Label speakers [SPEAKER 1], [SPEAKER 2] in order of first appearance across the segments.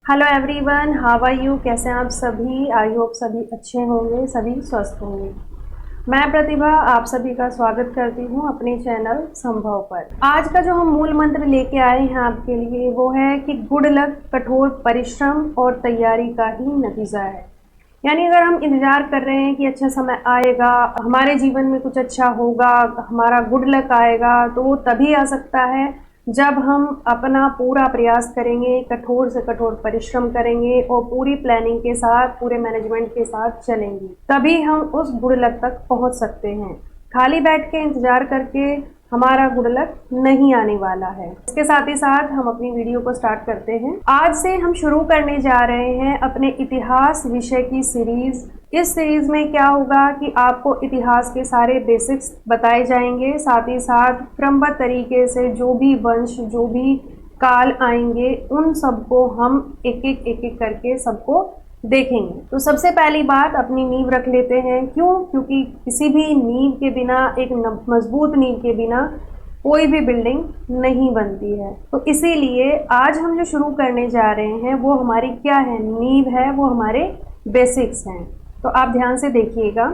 [SPEAKER 1] Hello everyone, how are you? कैसे हैं आप सभी? आई होप सभी अच्छे होंगे, सभी स्वस्थ होंगे। मैं प्रतिभा आप सभी का स्वागत करती हूं अपने चैनल संभव पर। आज का जो हम मूल मंत्र लेके आए हैं आपके लिए वो है कि गुड लक कठोर परिश्रम और तैयारी का ही नतीजा है। यानी अगर हम इंतजार कर रहे हैं कि अच्छा समय आएगा, हमारे जीवन में कुछ अच्छा होगा, हमारा गुड लक आएगा, तो वो तभी आ सकता है जब हम अपना पूरा प्रयास करेंगे, कठोर से कठोर परिश्रम करेंगे और पूरी प्लानिंग के साथ, पूरे मैनेजमेंट के साथ चलेंगे, तभी हम उस गुड लक तक पहुंच सकते हैं। खाली बैठ के इंतजार करके हमारा गुड लक नहीं आने वाला है। इसके साथ ही साथ हम अपनी वीडियो को स्टार्ट करते हैं। आज से हम शुरू करने जा रहे हैं अपने इतिहास विषय की सीरीज। इस सीरीज में क्या होगा कि आपको इतिहास के सारे बेसिक्स बताए जाएंगे, साथ ही साथ क्रमबद्ध तरीके से जो भी वंश, जो भी काल आएंगे, उन सबको हम एक एक करके सबको देखेंगे। तो सबसे पहली बात, अपनी नींव रख लेते हैं। क्यों? क्योंकि किसी भी नींव के बिना, एक मजबूत नींव के बिना कोई भी बिल्डिंग नहीं बनती है। तो इसीलिए आज हम जो शुरू करने जा रहे हैं वो हमारी क्या है? नींव है, वो हमारे बेसिक्स हैं। तो आप ध्यान से देखिएगा।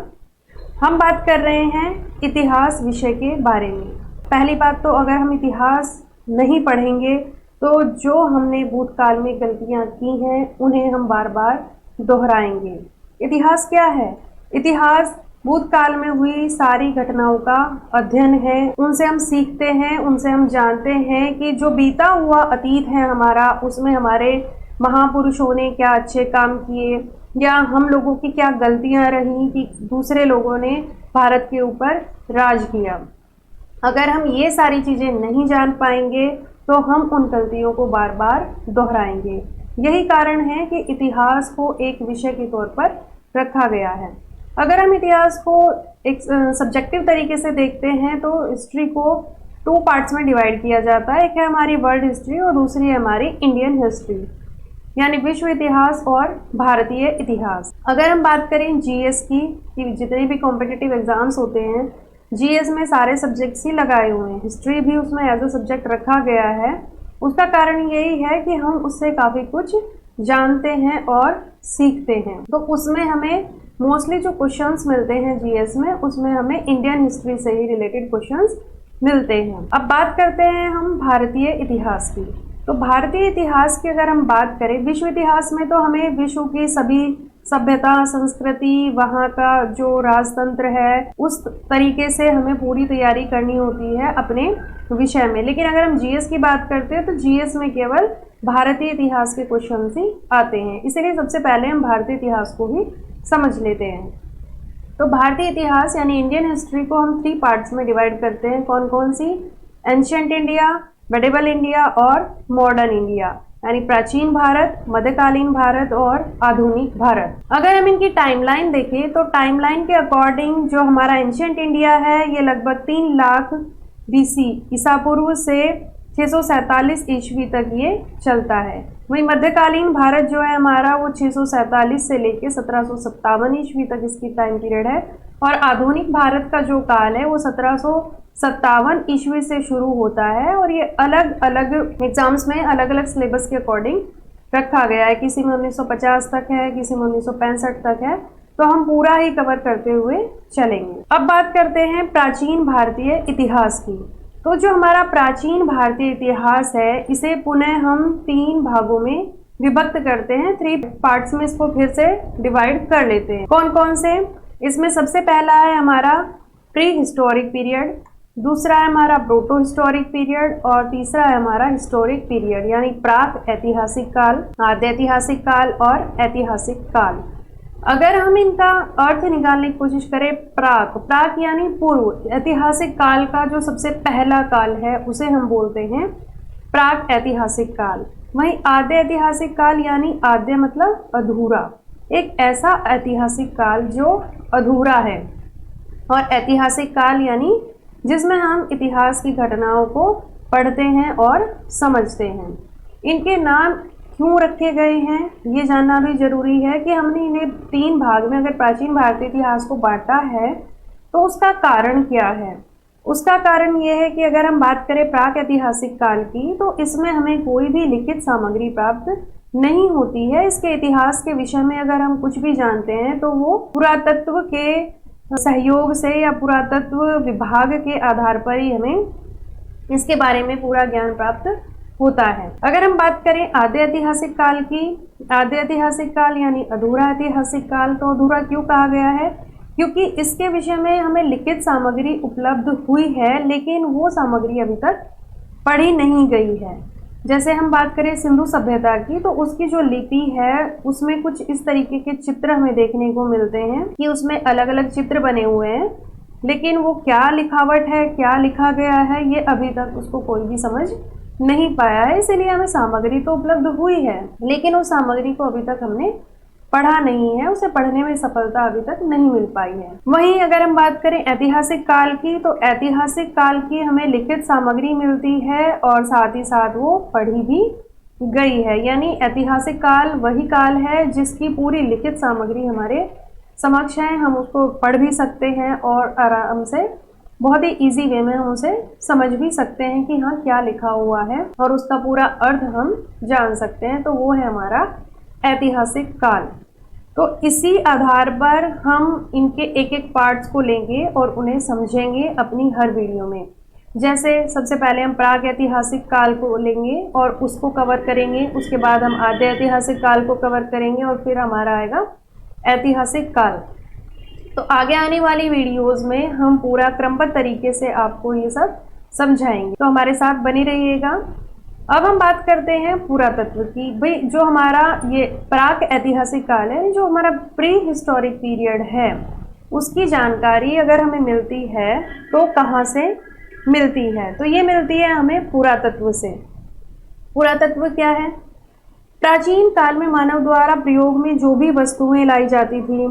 [SPEAKER 1] हम बात कर रहे हैं इतिहास विषय के बारे में। पहली बात तो, अगर हम इतिहास नहीं पढ़ेंगे तो जो हमने भूतकाल में गलतियां की हैं उन्हें हम बार बार दोहराएंगे। इतिहास क्या है? इतिहास भूतकाल में हुई सारी घटनाओं का अध्ययन है। उनसे हम सीखते हैं, उनसे हम जानते हैं कि जो बीता हुआ अतीत है हमारा, उसमें हमारे महापुरुषों ने क्या अच्छे काम किए या हम लोगों की क्या गलतियां रही कि दूसरे लोगों ने भारत के ऊपर राज किया। अगर हम ये सारी चीज़ें नहीं जान पाएंगे तो हम उन गलतियों को बार बार दोहराएंगे। यही कारण है कि इतिहास को एक विषय के तौर पर रखा गया है। अगर हम इतिहास को एक सब्जेक्टिव तरीके से देखते हैं तो हिस्ट्री को 2 पार्ट्स में डिवाइड किया जाता है। एक है हमारी वर्ल्ड हिस्ट्री और दूसरी है हमारी इंडियन हिस्ट्री, यानी विश्व इतिहास और भारतीय इतिहास। अगर हम बात करें जीएस की, कि जितने भी कॉम्पिटिटिव एग्जाम्स होते हैं जीएस में सारे सब्जेक्ट्स ही लगाए हुए हैं, हिस्ट्री भी उसमें एज अ सब्जेक्ट रखा गया है। उसका कारण यही है कि हम उससे काफ़ी कुछ जानते हैं और सीखते हैं। तो उसमें हमें मोस्टली जो क्वेश्चंस मिलते हैं जीएस में, उसमें हमें इंडियन हिस्ट्री से ही रिलेटेड क्वेश्चंस मिलते हैं। अब बात करते हैं हम भारतीय इतिहास की। तो भारतीय इतिहास की अगर हम बात करें, विश्व इतिहास में तो हमें विश्व की सभी सभ्यता, संस्कृति, वहाँ का जो राजतंत्र है, उस तरीके से हमें पूरी तैयारी करनी होती है अपने विषय में। लेकिन अगर हम जीएस की बात करते हैं तो जीएस में केवल भारतीय इतिहास के क्वेश्चन ही आते हैं। इसीलिए सबसे पहले हम भारतीय इतिहास को ही समझ लेते हैं। तो भारतीय इतिहास यानी इंडियन हिस्ट्री को हम 3 पार्ट्स में डिवाइड करते हैं। कौन कौन सी? एंशिएंट इंडिया, मेडिवल इंडिया और मॉडर्न इंडिया, यानी प्राचीन भारत, मध्यकालीन भारत और आधुनिक भारत। अगर हम इनकी टाइमलाइन देखें तो टाइमलाइन के अकॉर्डिंग जो हमारा एंशिएंट इंडिया है ये लगभग 3 लाख बीसी ईसा पूर्व से 647 ईस्वी तक ये चलता है। वहीं मध्यकालीन भारत जो है हमारा, वो 647 से लेके 1757 ईस्वी तक इसकी टाइम पीरियड है। और आधुनिक भारत का जो काल है वो 1757 ईस्वी से शुरू होता है। और ये अलग अलग एग्जाम्स में अलग अलग सिलेबस के अकॉर्डिंग रखा गया है। किसी में 1950 तक है, किसी में 1965 तक है। तो हम पूरा ही कवर करते हुए चलेंगे। अब बात करते हैं प्राचीन भारतीय इतिहास की। तो जो हमारा प्राचीन भारतीय इतिहास है इसे पुनः हम 3 भागों में विभक्त करते हैं। 3 पार्ट्स में इसको फिर से डिवाइड कर लेते हैं। कौन कौन से? इसमें सबसे पहला है हमारा प्री हिस्टोरिक पीरियड, दूसरा है हमारा प्रोटो हिस्टोरिक पीरियड और तीसरा है हमारा हिस्टोरिक पीरियड, यानी प्राक ऐतिहासिक काल, आद्य ऐतिहासिक काल और ऐतिहासिक काल। अगर हम इनका अर्थ निकालने की कोशिश करें, प्राक, प्राक यानी पूर्व, ऐतिहासिक काल का जो सबसे पहला काल है उसे हम बोलते हैं प्राक ऐतिहासिक काल। वहीं आद्य ऐतिहासिक काल यानी आद्य मतलब अधूरा, एक ऐसा ऐतिहासिक काल जो अधूरा है। और ऐतिहासिक काल यानी जिसमें हम इतिहास की घटनाओं को पढ़ते हैं और समझते हैं। इनके नाम क्यों रखे गए हैं ये जानना भी जरूरी है कि हमने इन्हें 3 भाग में अगर प्राचीन भारतीय इतिहास को बांटा है तो उसका कारण क्या है। उसका कारण ये है कि अगर हम बात करें प्राक ऐतिहासिक काल की तो इसमें हमें कोई भी लिखित सामग्री प्राप्त नहीं होती है। इसके इतिहास के विषय में अगर हम कुछ भी जानते हैं तो वो पुरातत्व के सहयोग से या पुरातत्व विभाग के आधार पर ही हमें इसके बारे में पूरा ज्ञान प्राप्त होता है। अगर हम बात करें आद्य ऐतिहासिक काल की, आद्य ऐतिहासिक काल यानी अधूरा ऐतिहासिक काल, तो अधूरा क्यों कहा गया है? क्योंकि इसके विषय में हमें लिखित सामग्री उपलब्ध हुई है लेकिन वो सामग्री अभी तक पढ़ी नहीं गई है। जैसे हम बात करें सिंधु सभ्यता की, तो उसकी जो लिपि है उसमें कुछ इस तरीके के चित्र हमें देखने को मिलते हैं कि उसमें अलग अलग चित्र बने हुए हैं, लेकिन वो क्या लिखावट है, क्या लिखा गया है, ये अभी तक उसको कोई भी समझ नहीं पाया है। इसीलिए हमें सामग्री तो उपलब्ध हुई है लेकिन उस सामग्री को अभी तक हमने पढ़ा नहीं है, उसे पढ़ने में सफलता अभी तक नहीं मिल पाई है। वहीं अगर हम बात करें ऐतिहासिक काल की, तो ऐतिहासिक काल की हमें लिखित सामग्री मिलती है और साथ ही साथ वो पढ़ी भी गई है। यानी ऐतिहासिक काल वही काल है जिसकी पूरी लिखित सामग्री हमारे समक्ष है, हम उसको पढ़ भी सकते हैं और आराम से बहुत ही इजी वे में हम उसे समझ भी सकते हैं कि हाँ क्या लिखा हुआ है और उसका पूरा अर्थ हम जान सकते हैं। तो वो है हमारा ऐतिहासिक काल। तो इसी आधार पर हम इनके एक एक पार्ट्स को लेंगे और उन्हें समझेंगे अपनी हर वीडियो में। जैसे सबसे पहले हम प्राग ऐतिहासिक काल को लेंगे और उसको कवर करेंगे, उसके बाद हम आद्य ऐतिहासिक काल को कवर करेंगे और फिर हमारा आएगा ऐतिहासिक काल। तो आगे आने वाली वीडियोस में हम पूरा क्रमबद्ध तरीके से आपको ये सब समझाएंगे, तो हमारे साथ बने रहिएगा। अब हम बात करते हैं पुरातत्व की। भाई जो हमारा ये प्राक ऐतिहासिक काल है, जो हमारा प्री हिस्टोरिक पीरियड है, उसकी जानकारी अगर हमें मिलती है तो कहाँ से मिलती है? तो ये मिलती है हमें पुरातत्व से। पुरातत्व क्या है? प्राचीन काल में मानव द्वारा प्रयोग में जो भी वस्तुएं लाई जाती थी,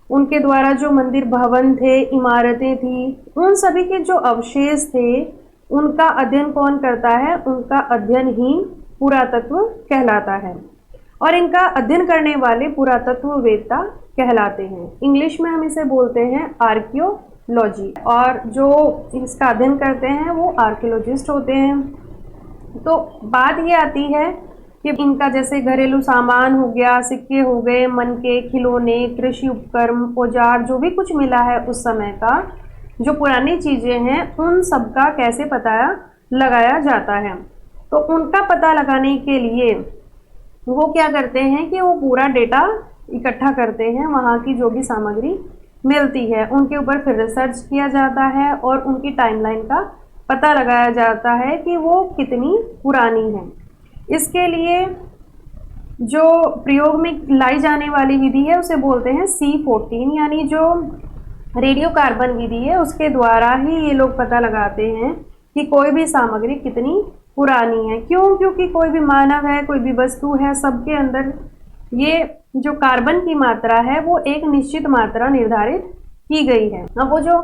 [SPEAKER 1] उनके द्वारा जो मंदिर भवन थे, इमारतें थी, उन सभी के जो अवशेष थे उनका अध्ययन कौन करता है? उनका अध्ययन ही पुरातत्व कहलाता है और इनका अध्ययन करने वाले पुरातत्ववेत्ता कहलाते हैं। इंग्लिश में हम इसे बोलते हैं आर्कियोलॉजी, और जो इसका अध्ययन करते हैं वो आर्कियोलॉजिस्ट होते हैं। तो बात ये आती है कि इनका जैसे घरेलू सामान हो गया, सिक्के हो गए, मनके, खिलौने, कृषि उपकरण, औजार, जो भी कुछ मिला है उस समय का, जो पुरानी चीज़ें हैं, उन सब का कैसे पता लगाया जाता है। तो उनका पता लगाने के लिए वो क्या करते हैं कि वो पूरा डेटा इकट्ठा करते हैं, वहाँ की जो भी सामग्री मिलती है उनके ऊपर फिर रिसर्च किया जाता है और उनकी टाइमलाइन का पता लगाया जाता है कि वो कितनी पुरानी है। इसके लिए जो प्रयोग में लाई जाने वाली विधि है उसे बोलते हैं C14, यानी जो रेडियो कार्बन विधि है उसके द्वारा ही ये लोग पता लगाते हैं कि कोई भी सामग्री कितनी पुरानी है। क्यों? क्योंकि कोई भी मानव है, कोई भी वस्तु है, सबके अंदर ये जो कार्बन की मात्रा है वो एक निश्चित मात्रा निर्धारित की गई है। अब वो जो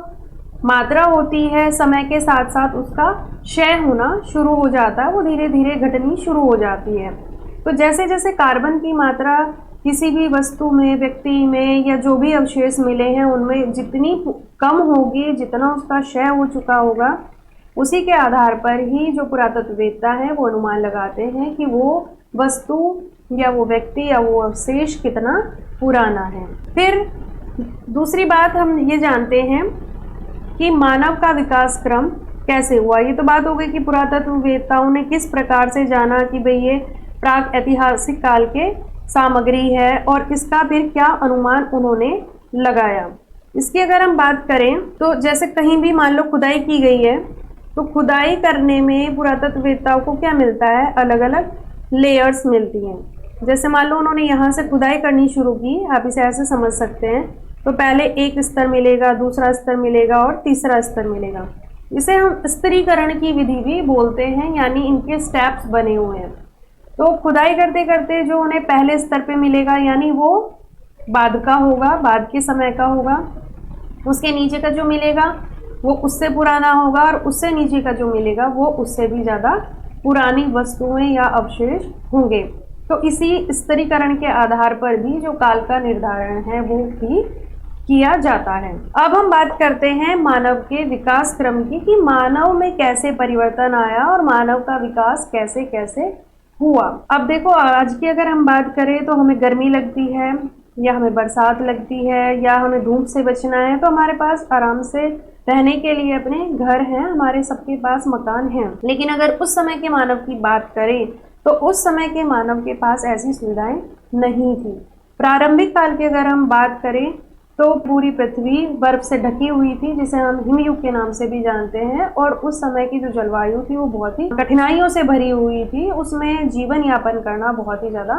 [SPEAKER 1] मात्रा होती है समय के साथ साथ उसका क्षय होना शुरू हो जाता है, वो धीरे धीरे घटनी शुरू हो जाती है। तो जैसे जैसे कार्बन की मात्रा किसी भी वस्तु में, व्यक्ति में या जो भी अवशेष मिले हैं उनमें जितनी कम होगी, जितना उसका क्षय हो चुका होगा, उसी के आधार पर ही जो पुरातत्ववेत्ता है वो अनुमान लगाते हैं कि वो वस्तु या वो व्यक्ति या वो अवशेष कितना पुराना है। फिर दूसरी बात हम ये जानते हैं कि मानव का विकास क्रम कैसे हुआ। ये तो बात हो गई कि पुरातत्ववेत्ताओं ने किस प्रकार से जाना कि भाई ये प्राक ऐतिहासिक काल के सामग्री है और इसका फिर क्या अनुमान उन्होंने लगाया। इसकी अगर हम बात करें तो जैसे कहीं भी मान लो खुदाई की गई है, तो खुदाई करने में पुरातत्ववेत्ताओं को क्या मिलता है? अलग अलग लेयर्स मिलती हैं। जैसे मान लो उन्होंने यहाँ से खुदाई करनी शुरू की, आप इसे ऐसे समझ सकते हैं, तो पहले एक स्तर मिलेगा, दूसरा स्तर मिलेगा और तीसरा स्तर मिलेगा। इसे हम स्तरीकरण की विधि भी बोलते हैं, यानी इनके स्टेप्स बने हुए हैं। तो खुदाई करते करते जो उन्हें पहले स्तर पे मिलेगा यानी वो बाद का होगा, बाद के समय का होगा। उसके नीचे का जो मिलेगा वो उससे पुराना होगा और उससे नीचे का जो मिलेगा वो उससे भी ज़्यादा पुरानी वस्तुएं या अवशेष होंगे। तो इसी स्तरीकरण के आधार पर भी जो काल का निर्धारण है वो भी किया जाता है। अब हम बात करते हैं मानव के विकास क्रम की, कि मानव में कैसे परिवर्तन आया और मानव का विकास कैसे कैसे हुआ। अब देखो आज की अगर हम बात करें तो हमें गर्मी लगती है या हमें बरसात लगती है या हमें धूप से बचना है, तो हमारे पास आराम से रहने के लिए अपने घर हैं, हमारे सबके पास मकान हैं। लेकिन अगर उस समय के मानव की बात करें तो उस समय के मानव के पास ऐसी सुविधाएं नहीं थी। प्रारंभिक काल की अगर हम बात करें तो पूरी पृथ्वी बर्फ से ढकी हुई थी, जिसे हम हिमयुग के नाम से भी जानते हैं। और उस समय की जो जलवायु थी वो बहुत ही कठिनाइयों से भरी हुई थी, उसमें जीवन यापन करना बहुत ही ज्यादा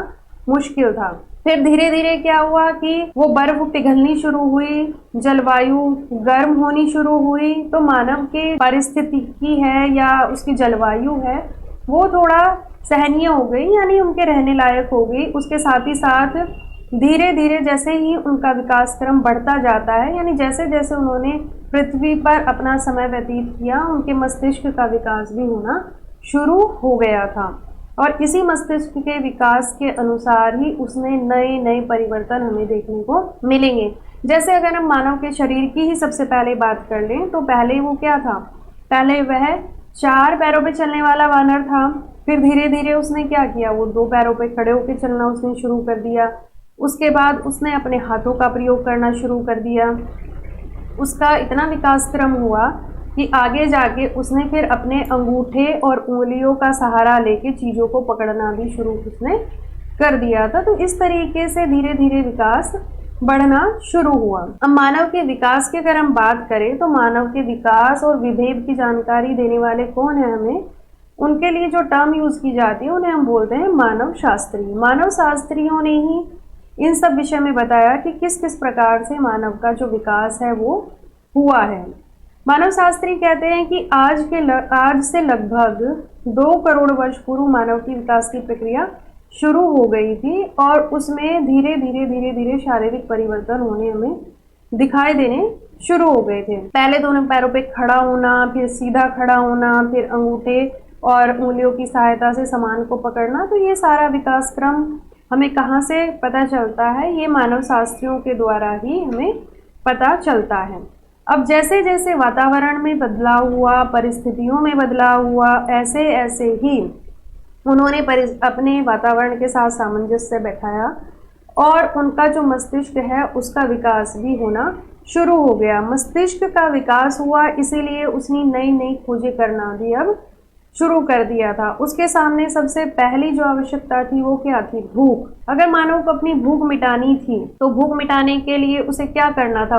[SPEAKER 1] मुश्किल था। फिर धीरे धीरे क्या हुआ कि वो बर्फ पिघलनी शुरू हुई, जलवायु गर्म होनी शुरू हुई, तो मानव के पारिस्थितिकी है या उसकी जलवायु है वो थोड़ा सहनीय हो गई, यानी उनके रहने लायक हो गई। उसके साथ ही साथ धीरे धीरे जैसे ही उनका विकास क्रम बढ़ता जाता है, यानी जैसे जैसे उन्होंने पृथ्वी पर अपना समय व्यतीत किया, उनके मस्तिष्क का विकास भी होना शुरू हो गया था। और इसी मस्तिष्क के विकास के अनुसार ही उसमें नए नए परिवर्तन हमें देखने को मिलेंगे। जैसे अगर हम मानव के शरीर की ही सबसे पहले बात कर लें तो पहले वो क्या था, पहले वह 4 पैरों पे चलने वाला वानर था। फिर धीरे धीरे उसने क्या किया, वो 2 पैरों पे खड़े होकर चलना उसने शुरू कर दिया। उसके बाद उसने अपने हाथों का प्रयोग करना शुरू कर दिया। उसका इतना विकास क्रम हुआ कि आगे जाके उसने फिर अपने अंगूठे और उंगलियों का सहारा लेके चीज़ों को पकड़ना भी शुरू उसने कर दिया था। तो इस तरीके से धीरे धीरे विकास बढ़ना शुरू हुआ। अब मानव के विकास की अगर हम बात करें तो मानव के विकास और विभेद की जानकारी देने वाले कौन है हमें, उनके लिए जो टर्म यूज की जाती है उन्हें हम बोलते हैं मानव शास्त्री। मानव शास्त्रियों ने ही इन सब विषय में बताया कि किस किस प्रकार से मानव का जो विकास है वो हुआ है। मानव शास्त्री कहते हैं कि आज से लगभग 2 करोड़ वर्ष पूर्व मानव की विकास की प्रक्रिया शुरू हो गई थी और उसमें धीरे धीरे शारीरिक परिवर्तन होने हमें दिखाई देने शुरू हो गए थे। पहले दोनों पैरों पे खड़ा होना, फिर सीधा खड़ा होना, फिर अंगूठे और उंगलियों की सहायता से सामान को पकड़ना। तो ये सारा विकास क्रम हमें कहाँ से पता चलता है, ये मानव शास्त्रियों के द्वारा ही हमें पता चलता है। अब जैसे जैसे वातावरण में बदलाव हुआ, परिस्थितियों में बदलाव हुआ, ऐसे ऐसे ही उन्होंने अपने वातावरण के साथ सामंजस्य बैठाया और उनका जो मस्तिष्क है उसका विकास भी होना शुरू हो गया। मस्तिष्क का विकास हुआ, इसीलिए उसने नई नई खोजें करना भी अब शुरू कर दिया था। उसके सामने सबसे पहली जो आवश्यकता थी वो क्या थी, भूख। अगर मानव को अपनी भूख मिटानी थी तो भूख मिटाने के लिए उसे क्या करना था।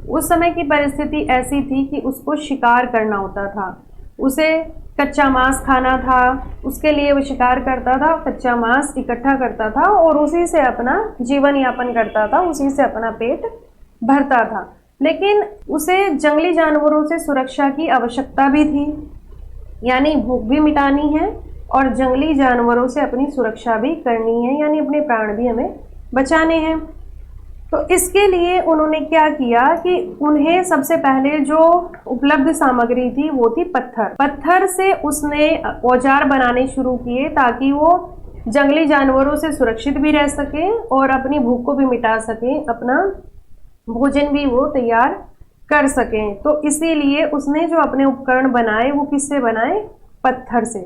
[SPEAKER 1] उस समय की परिस्थिति ऐसी थी कि उसको शिकार करना होता था, उसे कच्चा मांस खाना था। उसके लिए वो शिकार करता था, कच्चा मांस इकट्ठा करता था और उसी से अपना जीवन यापन करता था, उसी से अपना पेट भरता था। लेकिन उसे जंगली जानवरों से सुरक्षा की आवश्यकता भी थी, यानी भूख भी मिटानी है और जंगली जानवरों से अपनी सुरक्षा भी करनी है, यानी अपने प्राण भी हमें बचाने हैं। तो इसके लिए उन्होंने क्या किया कि उन्हें सबसे पहले जो उपलब्ध सामग्री थी वो थी पत्थर। पत्थर से उसने औजार बनाने शुरू किए ताकि वो जंगली जानवरों से सुरक्षित भी रह सके और अपनी भूख को भी मिटा सके, अपना भोजन भी वो तैयार कर सकें। तो इसीलिए उसने जो अपने उपकरण बनाए वो किससे बनाए, पत्थर से।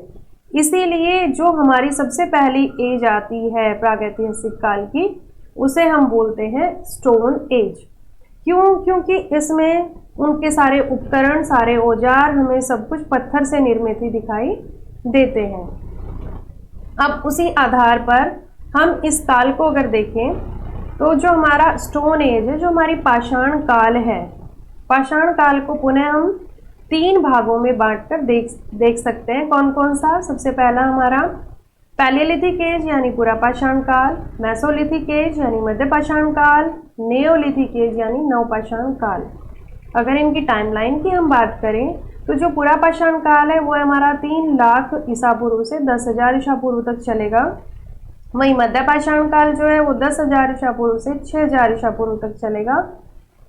[SPEAKER 1] इसीलिए जो हमारी सबसे पहली एज आती है प्रागैतिहासिक काल की, उसे हम बोलते हैं स्टोन एज। क्यों? क्योंकि इसमें उनके सारे उपकरण, सारे औजार, हमें सब कुछ पत्थर से निर्मित ही दिखाई देते हैं। अब उसी आधार पर हम इस काल को अगर देखें तो जो हमारा स्टोन एज है, जो हमारी पाषाण काल है, पाषाण काल को पुनः हम 3 भागों में बांटकर देख सकते हैं। कौन कौन सा? सबसे पहला हमारा पैलियोलिथिक एज यानी पूरा पाषाण काल, मेसोलिथिक एज यानी मध्य पाषाण काल, नियोलिथिक एज यानी नवपाषाण काल। अगर इनकी टाइमलाइन की हम बात करें तो जो पूरा पाषाण काल है वो हमारा 3 लाख ईसा पूर्व से 10,000 ईसा पूर्व तक चलेगा। वहीं मध्य पाषाण काल जो है वो 10,000 ईसा पूर्व से 6,000 ईसा पूर्व तक चलेगा।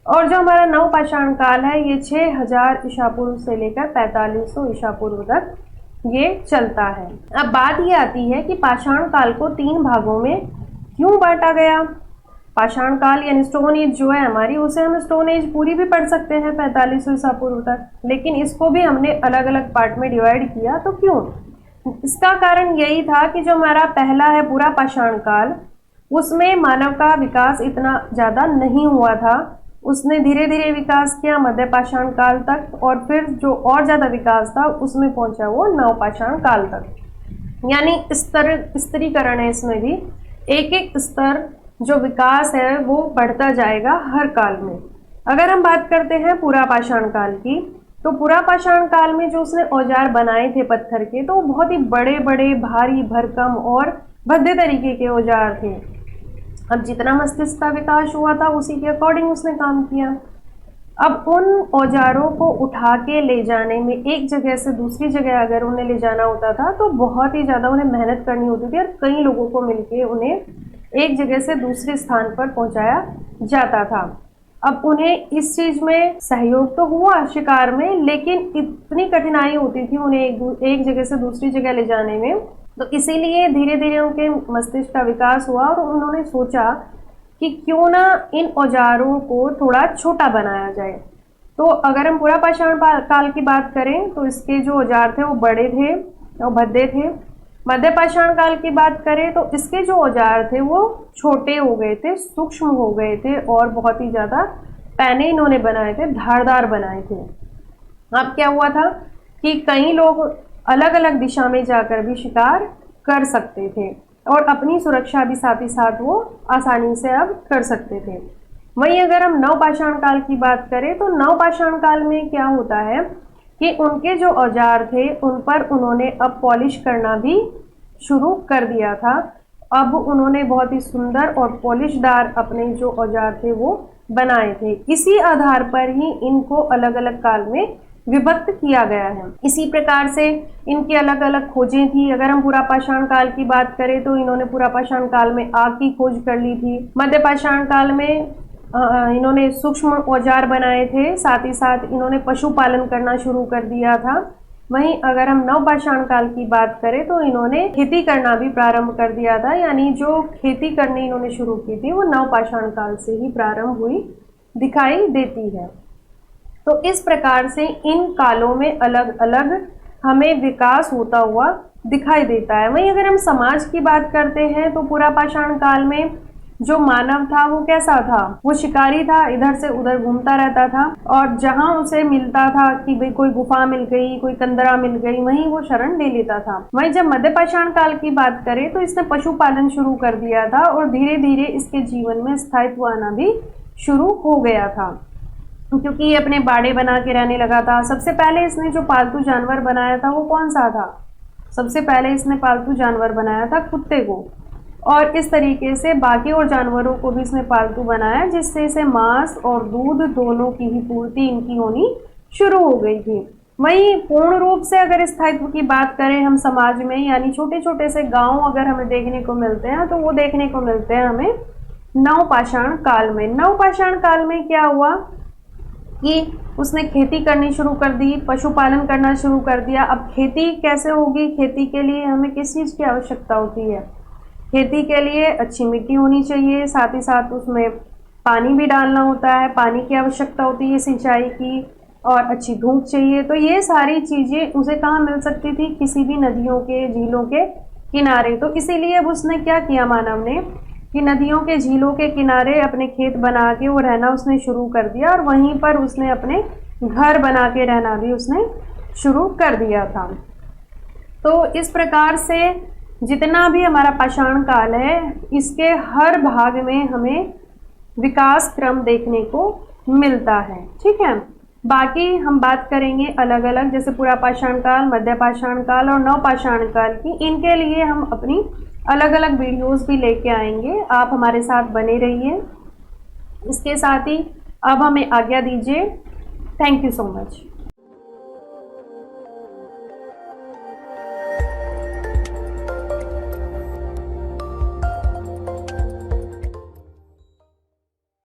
[SPEAKER 1] और जो हमारा नवपाषाण काल है ये 6,000 ईसा पूर्व से लेकर 4500 ईसा पूर्व तक ये चलता है। अब बात ये आती है कि पाषाण काल को 3 भागों में क्यों बांटा गया। पाषाण काल यानी स्टोन एज जो है हमारी, उसे हम स्टोन एज पूरी भी पढ़ सकते हैं 4500 ईसा पूर्व तक, लेकिन इसको भी हमने अलग अलग पार्ट में डिवाइड किया। तो क्यों? इसका कारण यही था कि जो हमारा पहला है पूरा पाषाण काल, उसमें मानव का विकास इतना ज़्यादा नहीं हुआ था। उसने धीरे धीरे विकास किया मध्य पाषाण काल तक, और फिर जो और ज़्यादा विकास था उसमें पहुंचा वो नव पाषाण काल तक। यानी स्तरीकरण है इसमें भी, एक एक स्तर जो विकास है वो बढ़ता जाएगा हर काल में। अगर हम बात करते हैं पूरा पाषाण काल की, तो पूरा पाषाण काल में जो उसने औजार बनाए थे पत्थर के, तो बहुत ही बड़े बड़े भारी भरकम और भद्दे तरीके के औजार थे। अब जितना मस्तिष्क का विकास हुआ था उसी के अकॉर्डिंग उसने काम किया। अब उन औजारों को उठा के ले जाने में, एक जगह से दूसरी जगह अगर उन्हें ले जाना होता था तो बहुत ही ज़्यादा उन्हें मेहनत करनी होती थी, और कई लोगों को मिलके उन्हें एक जगह से दूसरे स्थान पर पहुंचाया जाता था। अब उन्हें इस चीज़ में सहयोग तो हुआ शिकार में, लेकिन इतनी कठिनाई होती थी उन्हें एक जगह से दूसरी जगह ले जाने में, तो इसीलिए धीरे धीरे उनके मस्तिष्क का विकास हुआ और उन्होंने सोचा कि क्यों ना इन औजारों को थोड़ा छोटा बनाया जाए। तो अगर हम पूरा पाषाण काल की बात करें तो इसके जो औजार थे वो बड़े थे और भद्दे थे। मध्य पाषाण काल की बात करें तो इसके जो औजार थे वो छोटे हो गए थे, सूक्ष्म हो गए थे, और बहुत ही ज़्यादा पैने इन्होंने बनाए थे, धारदार बनाए थे। अब क्या हुआ था कि कई लोग अलग अलग दिशा में जाकर भी शिकार कर सकते थे, और अपनी सुरक्षा भी साथ ही साथ वो आसानी से अब कर सकते थे। वहीं अगर हम नव पाषाण काल की बात करें तो नव पाषाण काल में क्या होता है कि उनके जो औजार थे उन पर उन्होंने अब पॉलिश करना भी शुरू कर दिया था। अब उन्होंने बहुत ही सुंदर और पॉलिशदार अपने जो औजार थे वो बनाए थे। इसी आधार पर ही इनको अलग अलग काल में विभक्त किया गया है। इसी प्रकार से इनकी अलग अलग खोजें थी। अगर हम पूरा पाषाण काल की बात करें तो इन्होंने पूरा पाषाण काल में आग की खोज कर ली थी। मध्य पाषाण काल में इन्होंने सूक्ष्म औजार बनाए थे, साथ ही साथ इन्होंने पशुपालन करना शुरू कर दिया था। वहीं अगर हम नव पाषाण काल की बात करें तो इन्होंने खेती करना भी प्रारंभ कर दिया था। यानी जो खेती करनी इन्होंने शुरू की थी वो नव पाषाण काल से ही प्रारंभ हुई दिखाई देती है। तो इस प्रकार से इन कालों में अलग अलग हमें विकास होता हुआ दिखाई देता है। वहीं अगर हम समाज की बात करते हैं तो पूरा पाषाण काल में जो मानव था वो कैसा था, वो शिकारी था, इधर से उधर घूमता रहता था, और जहां उसे मिलता था कि भाई कोई गुफा मिल गई, कोई कंदरा मिल गई, वहीं वो शरण ले लेता था। वहीं जब मध्य पाषाण काल की बात करें तो इसने पशुपालन शुरू कर दिया था, और धीरे धीरे इसके जीवन में स्थायित्व आना भी शुरू हो गया था, क्योंकि ये अपने बाड़े बना के रहने लगा था। सबसे पहले इसने जो पालतू जानवर बनाया था वो कौन सा था? सबसे पहले इसने पालतू जानवर बनाया था कुत्ते को, और इस तरीके से बाकी और जानवरों को भी इसने पालतू बनाया, जिससे इसे मांस और दूध दोनों की ही पूर्ति इनकी होनी शुरू हो गई थी। वहीं पूर्ण रूप से अगर स्थायित्व की बात करें हम समाज में, यानी छोटे छोटे से गांव अगर हमें देखने को मिलते हैं तो वो देखने को मिलते हैं हमें नव पाषाण काल में। नव पाषाण काल में क्या हुआ कि उसने खेती करनी शुरू कर दी, पशुपालन करना शुरू कर दिया। अब खेती कैसे होगी? खेती के लिए हमें किस चीज़ की आवश्यकता होती है? खेती के लिए अच्छी मिट्टी होनी चाहिए, साथ ही साथ उसमें पानी भी डालना होता है, पानी की आवश्यकता होती है सिंचाई की, और अच्छी धूप चाहिए। तो ये सारी चीज़ें उसे कहाँ मिल सकती थी? किसी भी नदियों के, झीलों के किनारे। तो इसीलिए अब उसने क्या किया मानव ने कि नदियों के, झीलों के किनारे अपने खेत बना के वो रहना उसने शुरू कर दिया, और वहीं पर उसने अपने घर बना के रहना भी उसने शुरू कर दिया था। तो इस प्रकार से जितना भी हमारा पाषाण काल है इसके हर भाग में हमें विकास क्रम देखने को मिलता है। ठीक है, बाकी हम बात करेंगे अलग अलग, जैसे पूरा पाषाण काल, मध्य पाषाण काल और नव पाषाण काल की। इनके लिए हम अपनी अलग अलग वीडियोस भी लेके आएंगे, आप हमारे साथ बने रहिए। इसके साथ ही अब हमें आज्ञा दीजिए। Thank you so much.